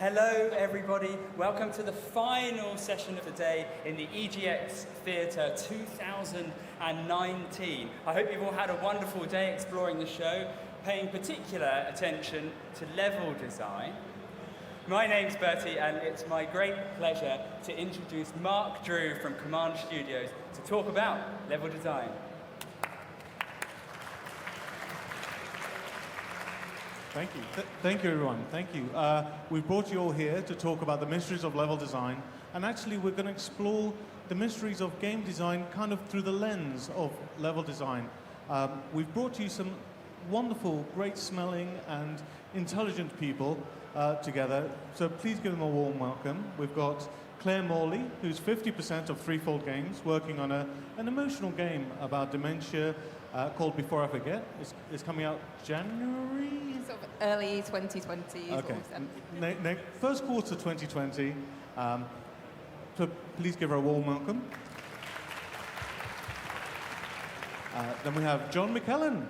Hello everybody, welcome to the final session of the day in the EGX Theatre 2019. I hope you've all had a wonderful day exploring the show, paying particular attention to level design. My name's Bertie and it's my great pleasure to introduce Mark Drew from Command Studios to talk about level design. Thank you. Thank you, everyone. Thank you. We've brought you all here to talk about the mysteries of level design. And actually, we're going to explore the mysteries of game design kind of through the lens of level design. We've brought you some wonderful, great-smelling and intelligent people together. So please give them a warm welcome. We've got Claire Morley, who's 50% of Threefold Games, working on an emotional game about dementia called Before I Forget. It's coming out January? Sort of early 2020. Okay. First quarter 2020. So please give her a warm welcome. Then we have John Macallan,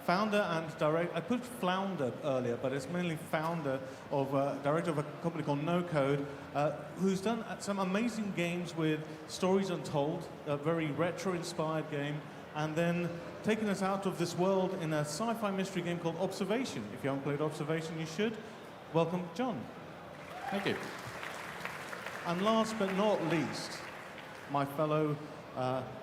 founder and director. I put flounder earlier, but it's mainly founder of, director of a company called No Code, who's done some amazing games with Stories Untold, a very retro-inspired game, and then taken us out of this world in a sci-fi mystery game called Observation. If you haven't played Observation, you should. Welcome, John. Thank you. And last but not least, my fellow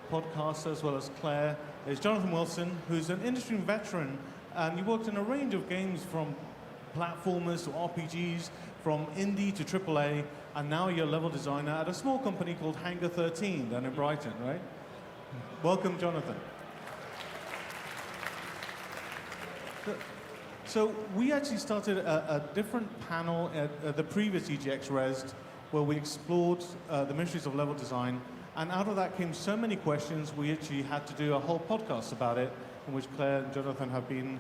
podcaster as well as Claire is Jonathon Wilson, who's an industry veteran, and you worked in a range of games from platformers to RPGs, from indie to AAA, and now you're a level designer at a small company called Hangar 13 down in Brighton, right? Welcome, Jonathon. So we actually started a different panel at the previous EGX Res where we explored the mysteries of level design, and out of that came so many questions we actually had to do a whole podcast about it, in which Claire and Jonathon have been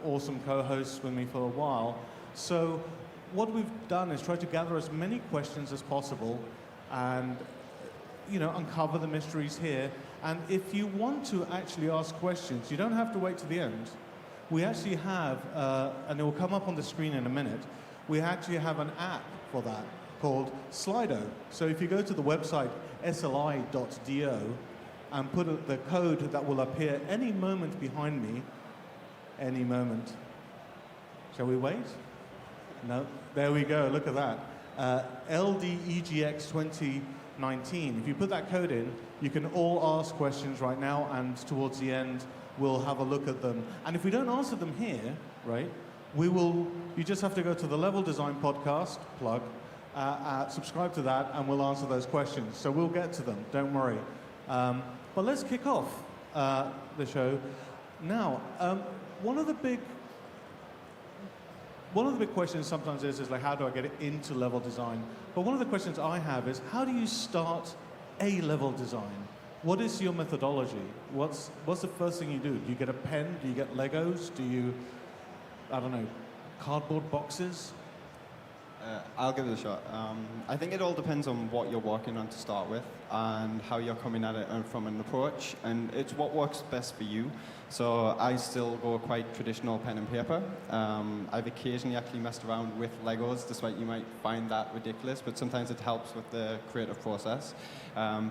awesome co-hosts with me for a while. So what we've done is try to gather as many questions as possible and uncover the mysteries here. And if you want to actually ask questions, you don't have to wait to the end. We actually have, and it will come up on the screen in a minute, we actually have an app for that called Slido. So if you go to the website sli.do and put the code that will appear any moment behind me, any moment. Shall we wait? No? There we go, look at that. LDEGX 2019. If you put that code in, you can all ask questions right now, and towards the end, we'll have a look at them. And if we don't answer them here, right, you just have to go to the Level Design Podcast, plug, subscribe to that, and we'll answer those questions. So we'll get to them, don't worry. But let's kick off the show. Now, one of the big questions sometimes is like, how do I get into level design? But one of the questions I have is, how do you start a level design? What is your methodology? What's the first thing you do? Do you get a pen? Do you get Legos? Do you, I don't know, cardboard boxes? I'll give it a shot. I think it all depends on what you're working on to start with and how you're coming at it from an approach, and it's what works best for you. So I still go quite traditional pen and paper. I've occasionally actually messed around with Legos, despite you might find that ridiculous, but sometimes it helps with the creative process.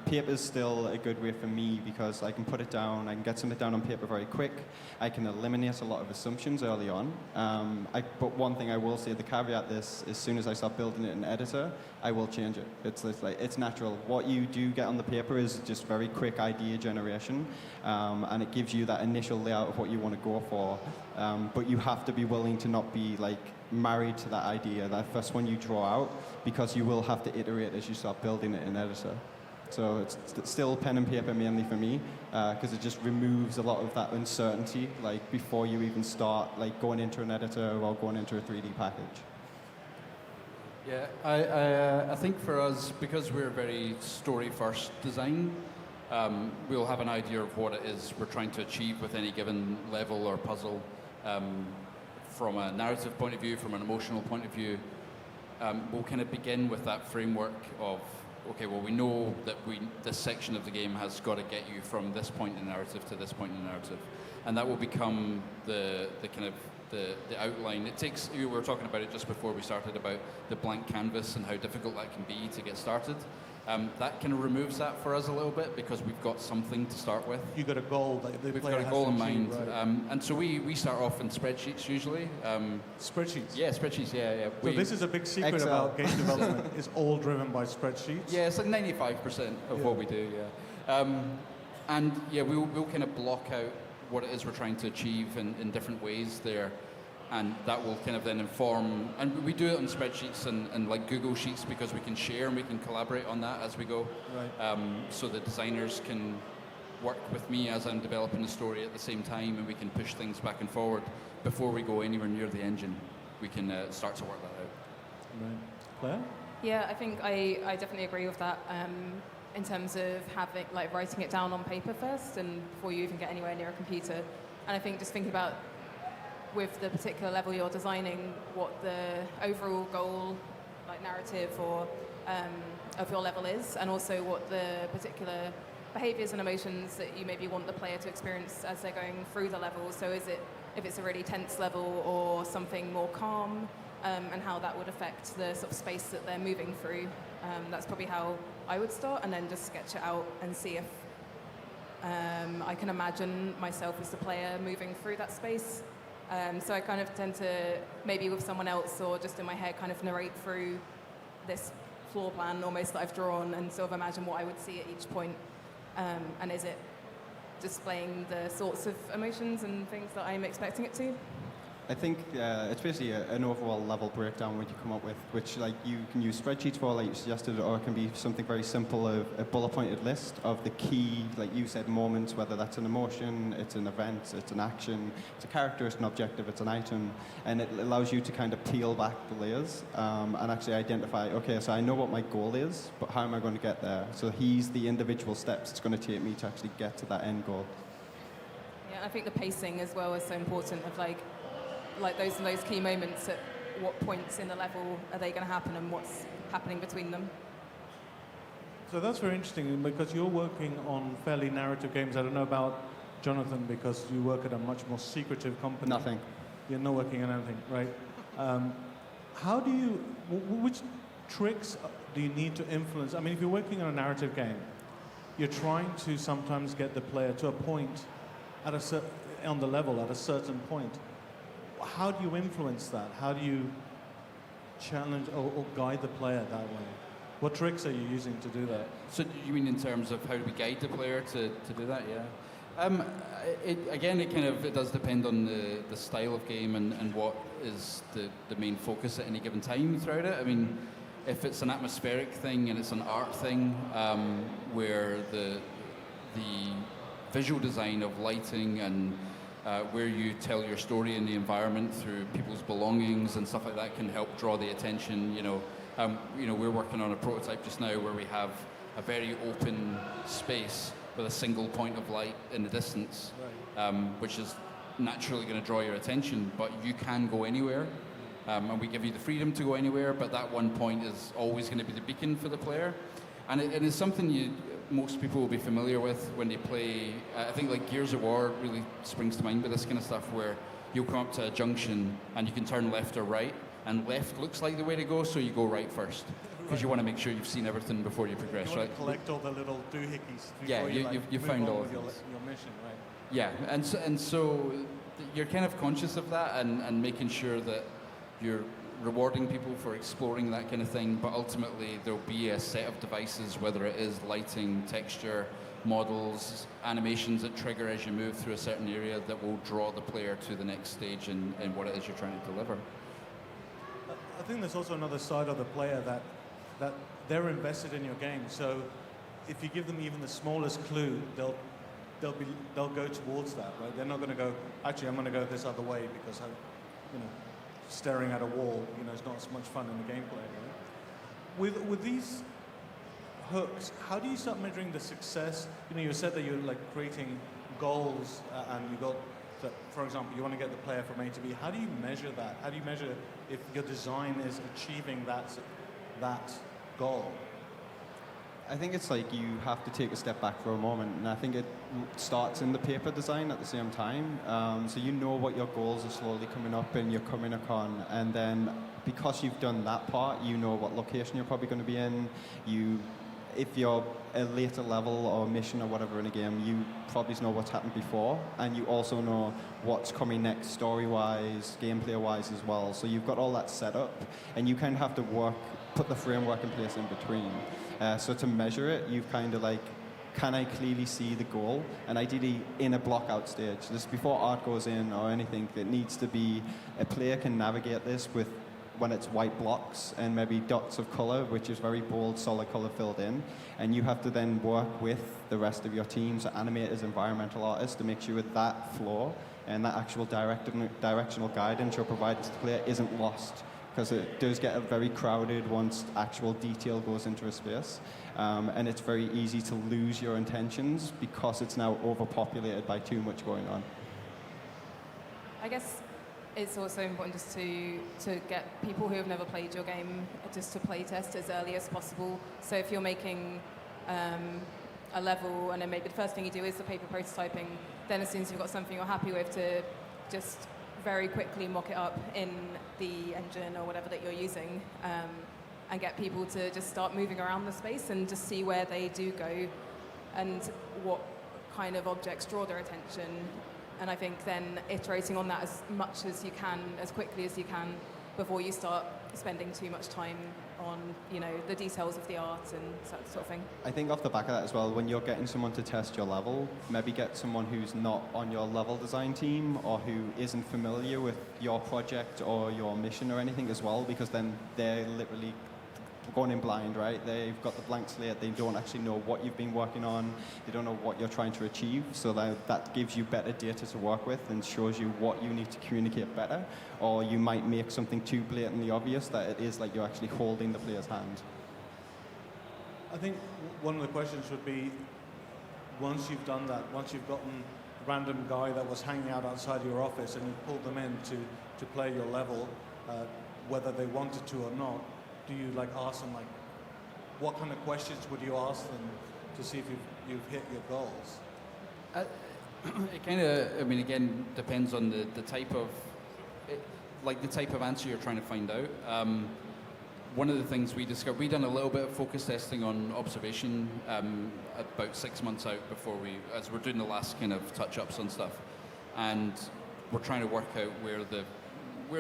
Paper is still a good way for me because I can put it down, I can get something down on paper very quick, I can eliminate a lot of assumptions early on. But one thing I will say, the caveat this, as soon as I start building it in editor, I will change it. It's natural. What you do get on the paper is just very quick idea generation, and it gives you that initial layout of what you want to go for. But you have to be willing to not be married to that idea, that first one you draw out, because you will have to iterate as you start building it in editor. So it's still pen and paper mainly for me, because it just removes a lot of that uncertainty, before you even start going into an editor or going into a 3D package. Yeah, I think for us, because we're very story-first design, we'll have an idea of what it is we're trying to achieve with any given level or puzzle. From a narrative point of view, from an emotional point of view, we'll kind of begin with that framework of, okay, well, we know that this section of the game has got to get you from this point in the narrative to this point in the narrative. and that will become the kind of the outline. It takes, we were talking about it just before we started about the blank canvas and how difficult that can be to get started. That kind of removes that for us a little bit because we've got something to start with. You got a goal that the We've player got a has goal to in achieve, mind, right? and so we start off in spreadsheets usually. Spreadsheets. Yeah, spreadsheets. Yeah. So this is a big secret Excel. about game development. It's all driven by spreadsheets. Yeah, it's like 95% of what we do. Yeah, and yeah, we'll kind of block out what it is we're trying to achieve in different ways there. And that will kind of then inform, and we do it on spreadsheets and like Google Sheets because we can share and we can collaborate on that as we go. Right. So the designers can work with me as I'm developing the story at the same time, and we can push things back and forward before we go anywhere near the engine. We can start to work that out. Right. Claire? Yeah, I think I definitely agree with that. In terms of having writing it down on paper first, and before you even get anywhere near a computer. And I think just thinking about with the particular level you're designing, what the overall goal, like narrative or of your level is, and also what the particular behaviors and emotions that you maybe want the player to experience as they're going through the level. So is it, if it's a really tense level or something more calm, and how that would affect the sort of space that they're moving through. That's probably how I would start, and then just sketch it out and see if I can imagine myself as the player moving through that space. So I kind of tend to, maybe with someone else or just in my head, kind of narrate through this floor plan almost that I've drawn and sort of imagine what I would see at each point. And is it displaying the sorts of emotions and things that I'm expecting it to? I think it's basically an overall level breakdown what you come up with, which like you can use spreadsheets for, like you suggested, or it can be something very simple of a bullet-pointed list of the key, like you said, moments, whether that's an emotion, it's an event, it's an action, it's a character, it's an objective, it's an item, and it allows you to kind of peel back the layers and actually identify, okay, so I know what my goal is, but how am I going to get there? So here's the individual steps it's going to take me to actually get to that end goal. Yeah, I think the pacing as well is so important of like those key moments at what points in the level are they going to happen and what's happening between them. So that's very interesting because you're working on fairly narrative games. I don't know about Jonathan because you work at a much more secretive company. Nothing. You're not working on anything, right? How do you, which tricks do you need to influence? I mean, if you're working on a narrative game, you're trying to sometimes get the player to a point at on the level at a certain point. How do you influence that? How do you challenge or guide the player that way? What tricks are you using to do that? So you mean in terms of how do we guide the player to do that? Yeah. It does depend on the style of game and what is the main focus at any given time throughout it. I mean, if it's an atmospheric thing and it's an art thing where the visual design of lighting and where you tell your story in the environment through people's belongings and stuff like that can help draw the attention. We're working on a prototype just now where we have a very open space with a single point of light in the distance, which is naturally going to draw your attention, but you can go anywhere. And we give you the freedom to go anywhere, but that one point is always going to be the beacon for the player. And it is something most people will be familiar with when they play. I think like Gears of War really springs to mind with this kind of stuff where you'll come up to a junction and you can turn left or right, and left looks like the way to go, so you go right first. Because you want to make sure you've seen everything before you progress, You want right? to collect all the little doohickeys before Yeah, you you move found on all with of your those. mission, right? Yeah, and so you're kind of conscious of that and making sure that you're rewarding people for exploring that kind of thing, but ultimately there'll be a set of devices, whether it is lighting, texture, models, animations that trigger as you move through a certain area that will draw the player to the next stage in what it is you're trying to deliver. I think there's also another side of the player that they're invested in your game. So if you give them even the smallest clue, they'll go towards that, right? They're not going to go, actually, I'm going to go this other way because staring at a wall, is not as much fun in the gameplay, right? With these hooks, how do you start measuring the success? You said that you're like goals, and you got that, for example, you want to get the player from A to B. How do you measure that? How do you measure if your design is achieving that goal? I think it's like you have to take a step back for a moment, and I think it starts in the paper design at the same time. So you know what your goals are slowly coming up, and you're coming upon, and then because you've done that part, you know what location you're probably going to be in. If you're a later level or mission or whatever in a game, you probably know what's happened before, and you also know what's coming next story-wise, gameplay-wise as well. So you've got all that set up, and you kind of have to put the framework in place in between. So to measure it, you've kind of like, can I clearly see the goal? And ideally in a block-out stage. This before art goes in or anything, it needs to be, a player can navigate this with when it's white blocks and maybe dots of color, which is very bold, solid color filled in. And you have to then work with the rest of your team, so animators, environmental artists, to make sure that flow and that actual directional guidance you're providing to the player isn't lost. Because it does get very crowded once actual detail goes into a space. And it's very easy to lose your intentions because it's now overpopulated by too much going on. I guess it's also important just to get people who have never played your game just to play test as early as possible. So if you're making a level and then maybe the first thing you do is the paper prototyping, then as soon as you've got something you're happy with, to just very quickly mock it up in the engine or whatever that you're using, and get people to just start moving around the space and just see where they do go and what kind of objects draw their attention. And I think then iterating on that as much as you can, as quickly as you can, before you start spending too much time on, the details of the art and that sort of thing. I think off the back of that as well, when you're getting someone to test your level, maybe get someone who's not on your level design team or who isn't familiar with your project or your mission or anything as well, because then they're literally going in blind, right? They've got the blank slate, they don't actually know what you've been working on, they don't know what you're trying to achieve, so that gives you better data to work with and shows you what you need to communicate better, or you might make something too blatantly obvious that it is like you're actually holding the player's hand. I think one of the questions would be, once you've done that, once you've gotten a random guy that was hanging out outside your office and you pulled them in to play your level, whether they wanted to or not, do you ask them what kind of questions would you ask them to see if you've hit your goals? It kind of, again, depends on the type of, the type of answer you're trying to find out. One of the things we discovered, we done a little bit of focus testing on observation about 6 months out before as we're doing the last kind of touch-ups on stuff, and we're trying to work out where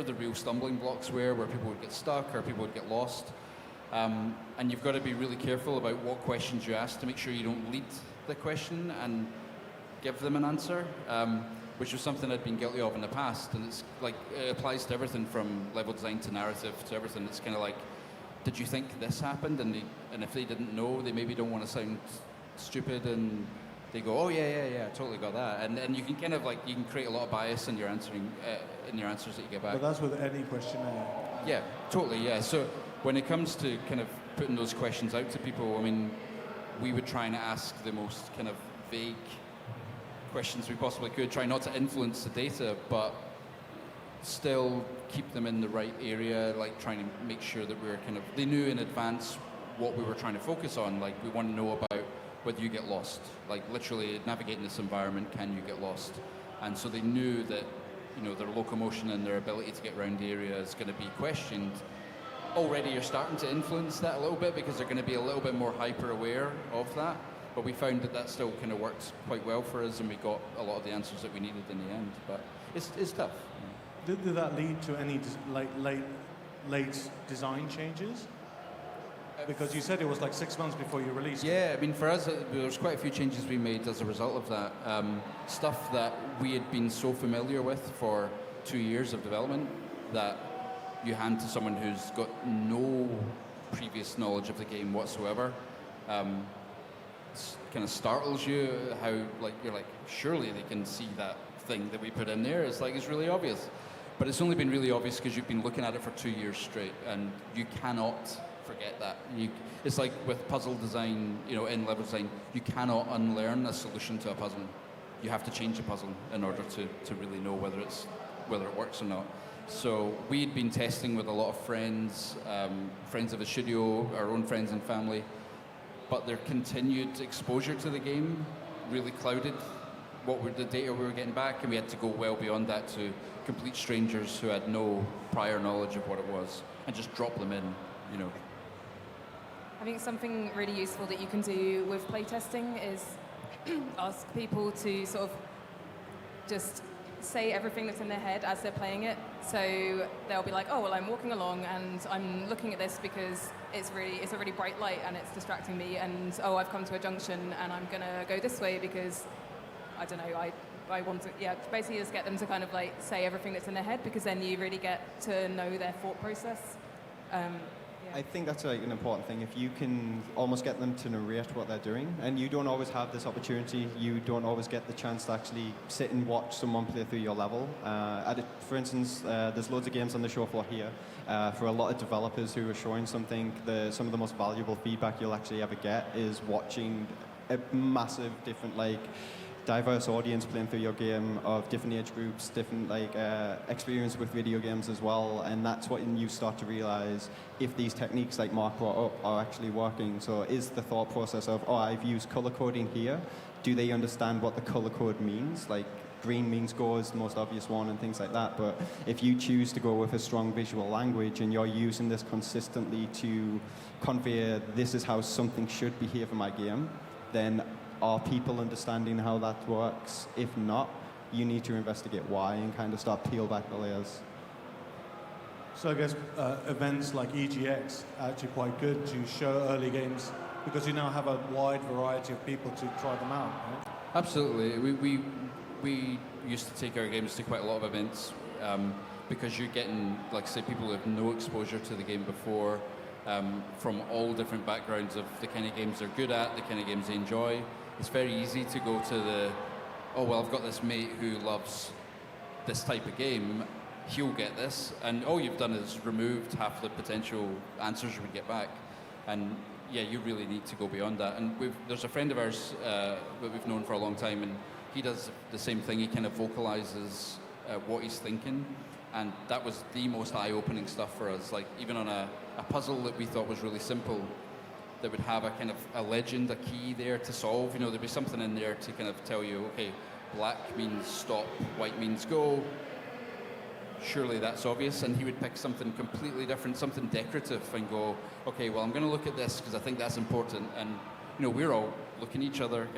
the real stumbling blocks were, where people would get stuck or people would get lost. And you've got to be really careful about what questions you ask to make sure you don't lead the question and give them an answer, which was something I'd been guilty of in the past. And it's it applies to everything from level design to narrative to everything. It's kind of did you think this happened? And if they didn't know, they maybe don't want to sound stupid, and they go, oh yeah, I totally got that. And you can kind of you can create a lot of bias in your answering, in your answers that you get back. But that's with any questionnaire. Yeah, totally, yeah. So when it comes to kind of putting those questions out to people, we would try and ask the most kind of vague questions we possibly could, try not to influence the data, but still keep them in the right area, trying to make sure that they knew in advance what we were trying to focus on. We want to know about whether you get lost, literally navigating this environment, can you get lost? And so they knew that, their locomotion and their ability to get around the area is going to be questioned. Already you're starting to influence that a little bit because they're going to be a little bit more hyper aware of that, but we found that still kind of works quite well for us, and we got a lot of the answers that we needed in the end, but it's tough. Did that lead to any late design changes? Because you said it was 6 months before you released it. Yeah, for us, there's quite a few changes we made as a result of that. Stuff that we had been so familiar with for 2 years of development that you hand to someone who's got no previous knowledge of the game whatsoever. It kind of startles you how, you're surely they can see that thing that we put in there. It's it's really obvious. But it's only been really obvious because you've been looking at it for 2 years straight, and you cannot forget that. It's like with puzzle design, in level design, you cannot unlearn a solution to a puzzle. You have to change a puzzle in order to really know whether it works or not. So we had been testing with a lot of friends of the studio, our own friends and family, but their continued exposure to the game really clouded the data we were getting back, and we had to go well beyond that to complete strangers who had no prior knowledge of what it was, and just drop them in, you know. I think something really useful that you can do with playtesting is ask people to sort of just say everything that's in their head as they're playing it. So they'll be like, oh, well, I'm walking along and I'm looking at this because it's a really bright light and it's distracting me, and oh, I've come to a junction and I'm gonna go this way because, I don't know, I want to, basically just get them to kind of like say everything that's in their head, because then you really get to know their thought process. I think that's like an important thing. If you can almost get them to narrate what they're doing, and you don't always have this opportunity, you don't always get the chance to actually sit and watch someone play through your level. For instance, there's loads of games on the show floor here. For a lot of developers who are showing something, some of the most valuable feedback you'll actually ever get is watching a massive different, like, diverse audience playing through your game of different age groups, different experience with video games as well, and that's when you start to realize if these techniques like Mark brought up are actually working. So is the thought process of, oh, I've used color coding here, do they understand what the color code means? Like green means go is the most obvious one and things like that, but if you choose to go with a strong visual language and you're using this consistently to convey this is how something should behave in my game, then are people understanding how that works? If not, you need to investigate why and kind of start peel back the layers. So I guess events like EGX are actually quite good to show early games, because you now have a wide variety of people to try them out, right? Absolutely. We used to take our games to quite a lot of events because you're getting, like, say, people who have no exposure to the game before, from all different backgrounds of the kind of games they're good at, the kind of games they enjoy. It's very easy to go to I've got this mate who loves this type of game, he'll get this, and all you've done is removed half the potential answers you would get back. And yeah, you really need to go beyond that. And there's a friend of ours that we've known for a long time, and he does the same thing. He kind of vocalizes what he's thinking, and that was the most eye-opening stuff for us. Like, even on a puzzle that we thought was really simple, that would have a kind of a legend, a key there to solve. You know, there'd be something in there to kind of tell you, okay, black means stop, white means go. Surely that's obvious. And he would pick something completely different, something decorative, and go, okay, well, I'm going to look at this because I think that's important. And, you know, we're all looking at each other.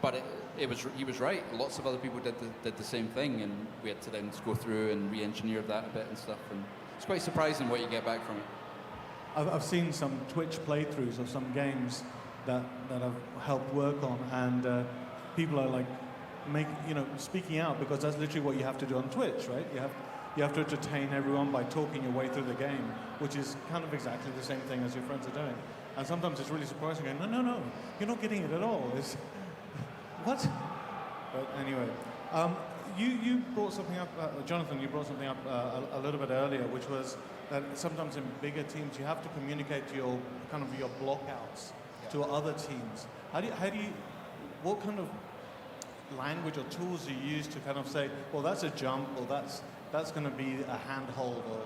But he was right. Lots of other people did the same thing, and we had to then go through and re-engineer that a bit and stuff. And it's quite surprising what you get back from it. I've seen some Twitch playthroughs of some games that I've helped work on, and people are like, speaking out, because that's literally what you have to do on Twitch, right? You have to entertain everyone by talking your way through the game, which is kind of exactly the same thing as your friends are doing. And sometimes it's really surprising. Going, no, you're not getting it at all. It's what? But anyway, you brought something up, Jonathan. You brought something up a little bit earlier, which was that sometimes in bigger teams you have to communicate to your blockouts to other teams. What kind of language or tools do you use to kind of say, well, that's a jump, or that's going to be a handhold, or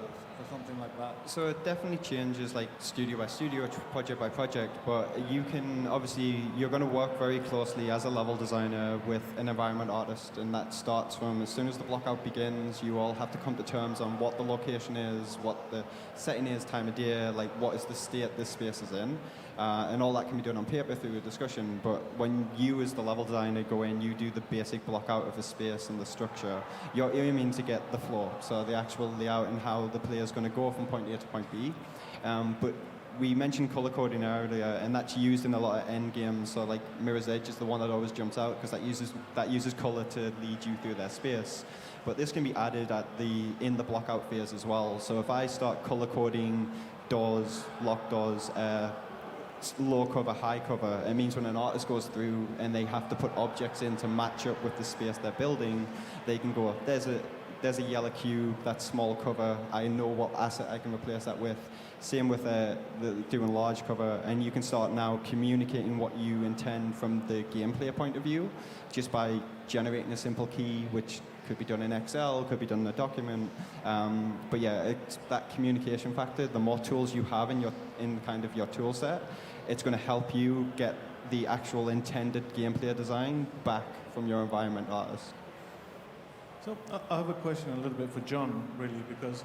something like that? So it definitely changes, like, studio by studio, project by project, but you can, obviously, you're going to work very closely as a level designer with an environment artist, and that starts from as soon as the blockout begins. You all have to come to terms on what the location is, what the setting is, time of day, like what is the state this space is in, and all that can be done on paper through a discussion. But when you as the level designer go in, you do the basic blockout of the space and the structure. You're aiming to get the flow, so the actual layout and how the player's going to go from point A to point B. But we mentioned color coding earlier, and that's used in a lot of end games. So like Mirror's Edge is the one that always jumps out, because that uses color to lead you through their space. But this can be added in the blockout phase as well. So if I start color coding doors, lock doors, low cover, high cover, it means when an artist goes through and they have to put objects in to match up with the space they're building, they can go, there's a yellow cube, that's small cover, I know what asset I can replace that with. Same with doing large cover, and you can start now communicating what you intend from the gameplay point of view, just by generating a simple key, which could be done in Excel, could be done in a document. But yeah, it's that communication factor. The more tools you have in kind of your tool set, it's going to help you get the actual intended gameplay design back from your environment artist. So I have a question a little bit for John, really, because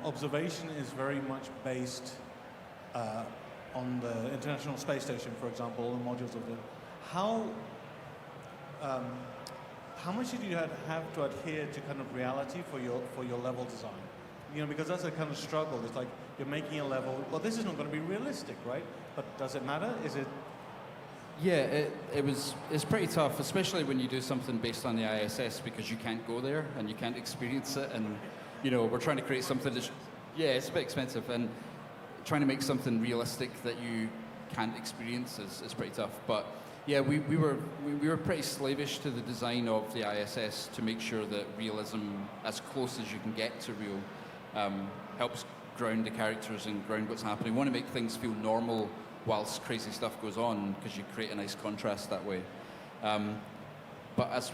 observation is very much based on the International Space Station, for example, the modules of it. How much did you have to adhere to kind of reality for your level design? You know, because that's a kind of struggle. It's like you're making a level. Well, this is not going to be realistic, right? But does it matter? Is it? Yeah, it's pretty tough, especially when you do something based on the ISS, because you can't go there and you can't experience it, and you know, we're trying to create something that's, yeah, it's a bit expensive, and trying to make something realistic that you can't experience is pretty tough. But yeah, we were pretty slavish to the design of the ISS to make sure that realism, as close as you can get to real, helps ground the characters and ground what's happening. We want to make things feel normal whilst crazy stuff goes on, because you create a nice contrast that way. But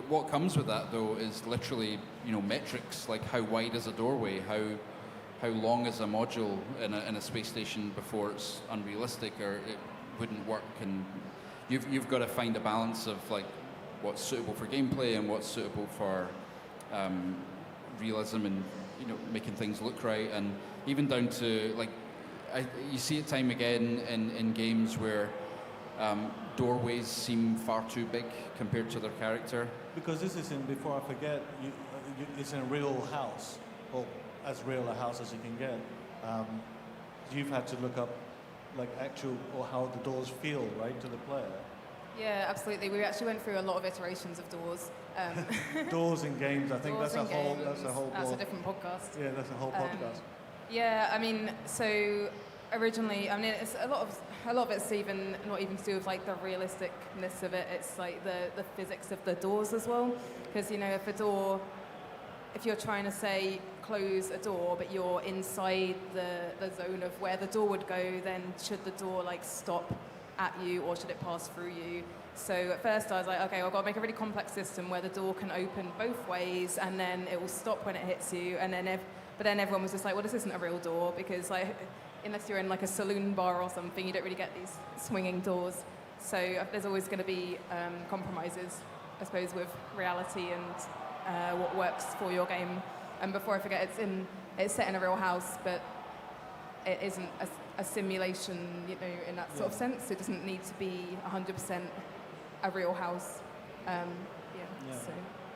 what comes with that, though, is literally, you know, metrics, like how wide is a doorway, how long is a module in a space station before it's unrealistic or it wouldn't work, and you've got to find a balance of like what's suitable for gameplay and what's suitable for realism and, you know, making things look right, and even down to like you see it time again in games where doorways seem far too big compared to their character. Because this is in, before I forget, it's in a real house, or as real a house as you can get. You've had to look up like actual, or how the doors feel, right, to the player. Yeah, absolutely. We actually went through a lot of iterations of doors. Doors in games, I think that's a whole That's a different podcast. Yeah, that's a whole podcast. Yeah, I mean, so originally, I mean, it's a lot of it's even not even to do with like the realisticness of it. It's like the physics of the doors as well. Because, you know, if you're trying to say close a door, but you're inside the zone of where the door would go, then should the door like stop at you or should it pass through you? So at first I was like, okay, I've got to make a really complex system where the door can open both ways and then it will stop when it hits you, and then but then everyone was just like, well, this isn't a real door, because like unless you're in like a saloon bar or something, you don't really get these swinging doors. So there's always going to be compromises, I suppose, with reality and what works for your game. And before I forget, it's set in a real house, but it isn't a simulation, you know, in that sort of sense. It doesn't need to be 100% a real house. So.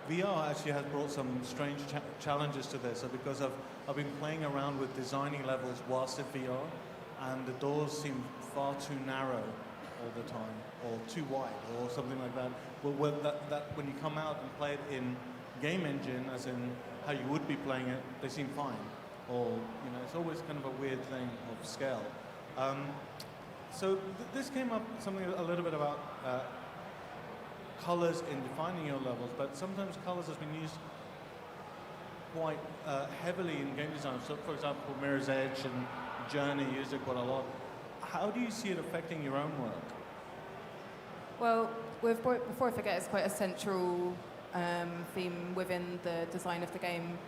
VR actually has brought some strange challenges to this, because I've been playing around with designing levels whilst in VR, and the doors seem far too narrow all the time, or too wide, or something like that. But when you come out and play it in game engine, as in how you would be playing it, they seem fine. Or, you know, it's always kind of a weird thing of scale. So this came up something a little bit about colors in defining your levels, but sometimes colors has been used quite heavily in game design. So, for example, Mirror's Edge and Journey used it quite a lot. How do you see it affecting your own work? Well, before I forget, it's quite a central theme within the design of the game.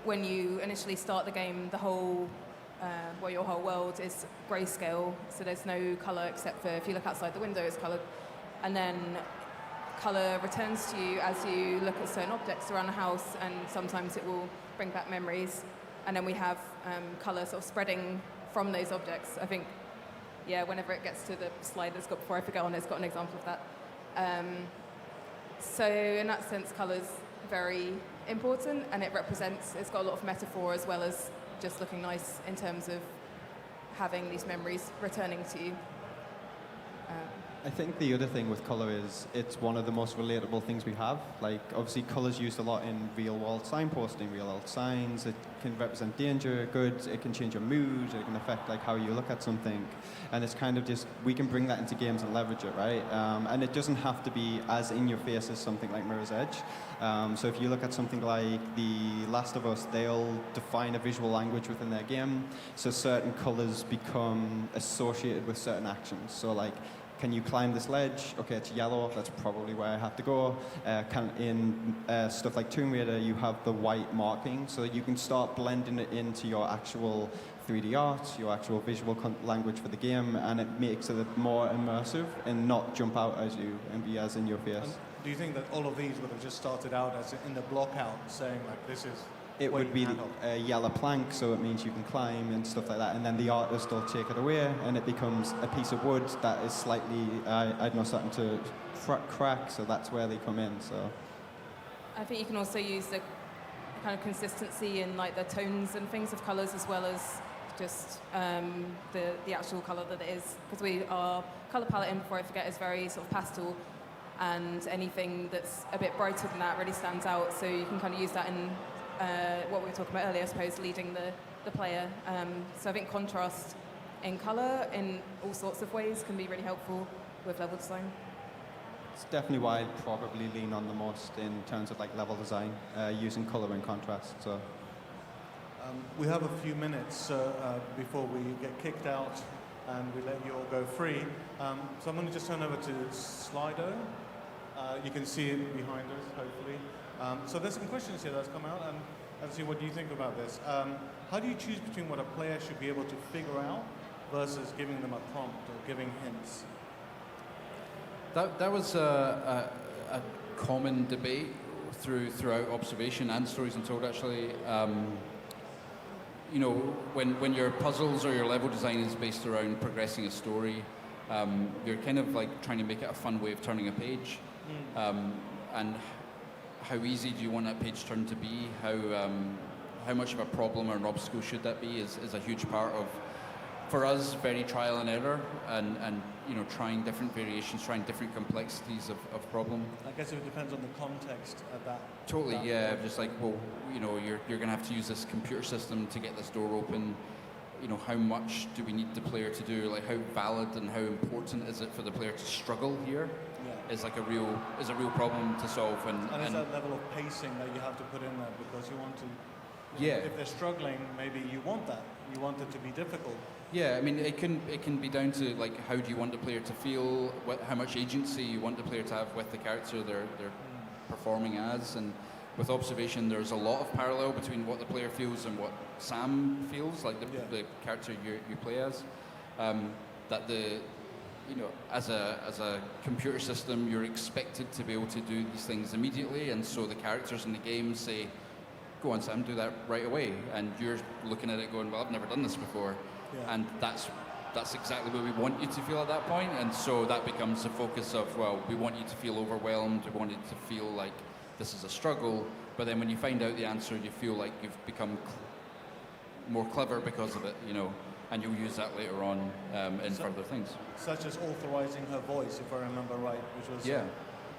When you initially start the game, the whole your whole world is grayscale, so there's no color except for if you look outside the window, it's colored. And then color returns to you as you look at certain objects around the house, and sometimes it will bring back memories. And then we have color sort of spreading from those objects. I think, yeah, whenever it gets to the slide that's got before I forget on, it's got an example of that. So in that sense, color's very important, and it's got a lot of metaphor as well as just looking nice in terms of having these memories returning to you. I think the other thing with color is it's one of the most relatable things we have. Like, obviously, color's used a lot in real-world signposting, real-world signs. It can represent danger, goods. It can change your mood. It can affect like how you look at something. And it's kind of just, we can bring that into games and leverage it, right? And it doesn't have to be as in your face as something like Mirror's Edge. So if you look at something like The Last of Us, they'll define a visual language within their game. So certain colors become associated with certain actions. So like, can you climb this ledge? Okay, it's yellow, that's probably where I have to go. In stuff like Tomb Raider, you have the white marking, so that you can start blending it into your actual 3D art, your actual visual language for the game, and it makes it more immersive and not jump out as you and be as in your face. And do you think that all of these would have just started out as in the block out, saying like this is It what would you be handle? a yellow plank, so it means you can climb and stuff like that, and then the artist will take it away, and it becomes a piece of wood that is slightly, I don't know, starting to crack, so that's where they come in. So I think you can also use the kind of consistency in like the tones and things of colours as well as just the actual colour that it is. Because our colour palette in Before I Forget is very sort of pastel, and anything that's a bit brighter than that really stands out. So you can kind of use that in what we were talking about earlier, I suppose, leading the player. So I think contrast in colour in all sorts of ways can be really helpful with level design. it's definitely why I'd probably lean on the most in terms of like level design, using color and contrast. So We have a few minutes before we get kicked out and we let you all go free. So I'm going to just turn over to Slido. You can see it behind us, hopefully. So there's some questions here that's come out, and obviously, what do you think about this? How do you choose between what a player should be able to figure out versus giving them a prompt or giving hints? That was a common debate throughout Observation and Stories Untold, actually. You know, when your puzzles or your level design is based around progressing a story, you're kind of like trying to make it a fun way of turning a page. And how easy do you want that page turn to be? How much of a problem or an obstacle should that be is a huge part of, for us, very trial and error, and you know, trying different variations, trying different complexities of problem. I guess it depends on the context of that. Totally, that yeah. project. Just like, well, you know, you're going to have to use this computer system to get this door open. You know, how much do we need the player to do? Like, how valid and how important is it for the player to struggle here? Yeah. Is like a real problem to solve. And it's that level of pacing that you have to put in there because you want to. Yeah. If they're struggling, maybe you want that. You want it to be difficult. Yeah, I mean, it can be down to like how do you want the player to feel, how much agency you want the player to have with the character they're performing as, and with Observation, there's a lot of parallel between what the player feels and what Sam feels, like the character you play as. That you know, as a computer system, you're expected to be able to do these things immediately, and so the characters in the game say, "Go on, Sam, do that right away," and you're looking at it going, "Well, I've never done this before." Yeah. And that's exactly what we want you to feel at that point, and so that becomes the focus of, well, we want you to feel overwhelmed, we want you to feel like this is a struggle, but then when you find out the answer, you feel like you've become more clever because of it, you know, and you'll use that later on in further things. Such as authorizing her voice, if I remember right, which was, Yeah.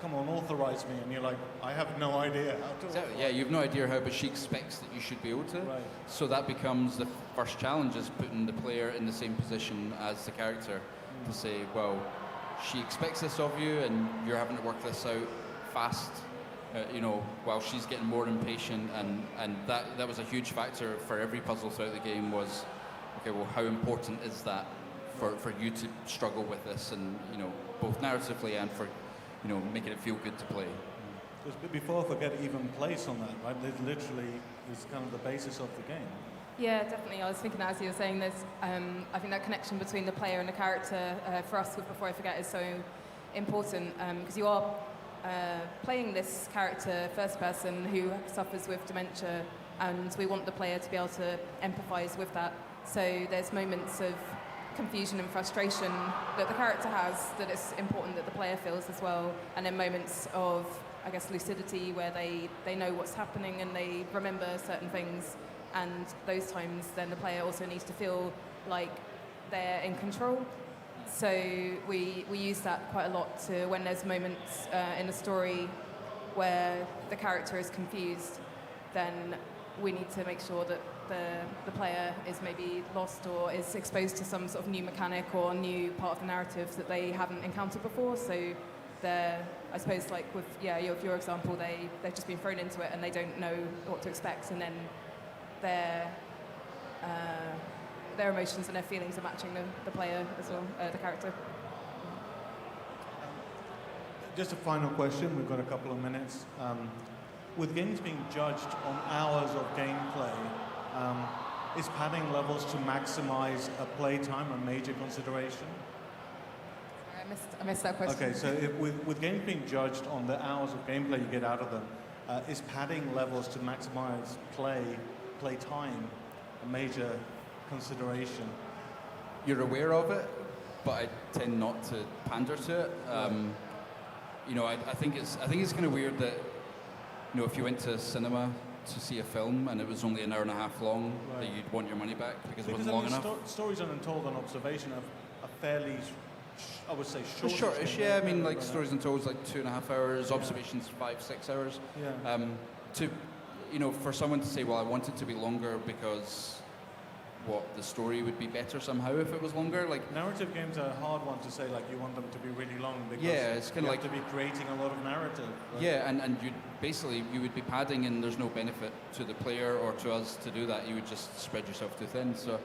come on, authorize me, and you're like, I have no idea how to. Exactly. Yeah, you have no idea how, but she expects that you should be able to. Right. So that becomes the first challenge, is putting the player in the same position as the character to say, well, she expects this of you, and you're having to work this out fast, you know, while she's getting more impatient, and that was a huge factor for every puzzle throughout the game was, okay, well, how important is that for you to struggle with this, and, you know, both narratively and for, you know, making it feel good to play. Because before I forget even place on that, right? It literally is kind of the basis of the game. Yeah, definitely. I was thinking that as you were saying this. I think that connection between the player and the character for us with Before I Forget is so important because you are playing this character first person who suffers with dementia, and we want the player to be able to empathise with that. So there's moments of confusion and frustration that the character has that it's important that the player feels as well, and then moments of, I guess, lucidity where they know what's happening and they remember certain things, and those times then the player also needs to feel like they're in control. So we use that quite a lot to when there's moments in the story where the character is confused, then we need to make sure that the player is maybe lost or is exposed to some sort of new mechanic or new part of the narrative that they haven't encountered before. So they're, I suppose, like with your example, they've just been thrown into it and they don't know what to expect, and then their emotions and their feelings are matching the player as well, the character. just a final question. We've got a couple of minutes. With games being judged on hours of gameplay, is padding levels to maximize a play time a major consideration? I missed that question. Okay, so with games being judged on the hours of gameplay you get out of them, is padding levels to maximize play time a major consideration? You're aware of it, but I tend not to pander to it. You know, I think it's kind of weird that, you know, if you went to cinema to see a film and it was only an hour and a half long, that you'd want your money back because it wasn't long enough. Stories Untold on Observation are fairly, I would say, short. Shortish, yeah. I mean, like Stories Untold is like 2.5 hours. Observations 5-6 hours. Yeah. To, you know, for someone to say, well, I want it to be longer because the story would be better somehow if it was longer. Like narrative games are a hard one to say. Like you want them to be really long because it's kind of like to be creating a lot of narrative. Right? Yeah, and you would be padding, and there's no benefit to the player or to us to do that. You would just spread yourself too thin. So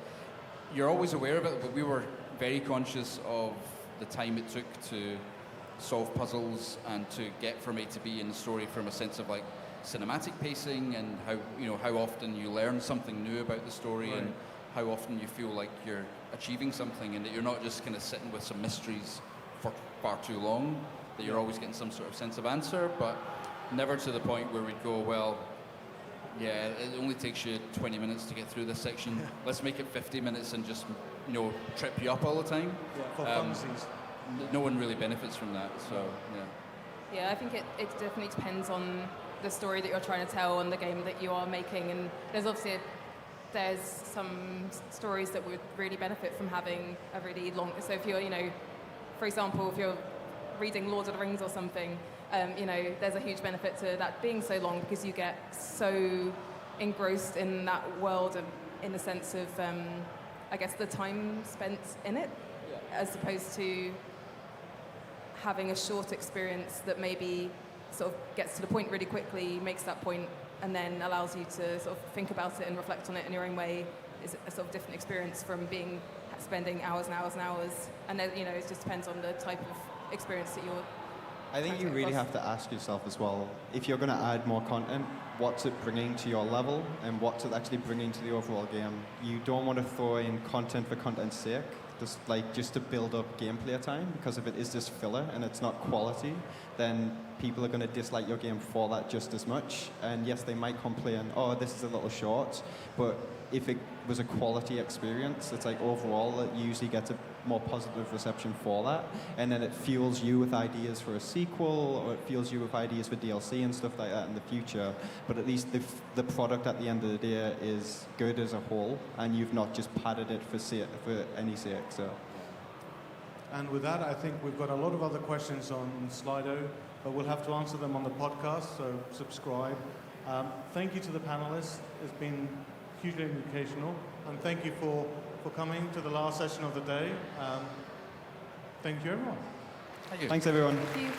you're always aware of it, but we were very conscious of the time it took to solve puzzles and to get from A to B in the story from a sense of like cinematic pacing and how often you learn something new about the story and how often you feel like you're achieving something and that you're not just kind of sitting with some mysteries for far too long, that you're always getting some sort of sense of answer, but never to the point where we'd go, well, yeah, it only takes you 20 minutes to get through this section. Let's make it 50 minutes and just, trip you up all the time. Yeah, for funsies. No one really benefits from that, so yeah. Yeah, I think it definitely depends on the story that you're trying to tell and the game that you are making. And there's some stories that would really benefit from having a really long. So if you're, for example, if you're reading Lord of the Rings or something, there's a huge benefit to that being so long because you get so engrossed in that world in the sense of, I guess, the time spent in it, as opposed to having a short experience that maybe sort of gets to the point really quickly, makes that point, and then allows you to sort of think about it and reflect on it in your own way. Is a sort of different experience from spending hours and hours and hours. And then, it just depends on the type of experience that you're. I think you really have to ask yourself as well, if you're going to add more content, what's it bringing to your level and what's it actually bringing to the overall game? You don't want to throw in content for content's sake, just to build up gameplay time, because if it is just filler and it's not quality, then people are going to dislike your game for that just as much. And yes, they might complain, oh, this is a little short, but if it was a quality experience, it's like overall it usually gets a more positive reception for that, and then it fuels you with ideas for a sequel, or it fuels you with ideas for DLC and stuff like that in the future. But at least the product at the end of the day is good as a whole, and you've not just padded it for any sake. So. And with that, I think we've got a lot of other questions on Slido, but we'll have to answer them on the podcast, so subscribe. Thank you to the panelists. It's been hugely educational, and thank you for coming to the last session of the day. Thank you, everyone. Thanks, everyone. Thank you.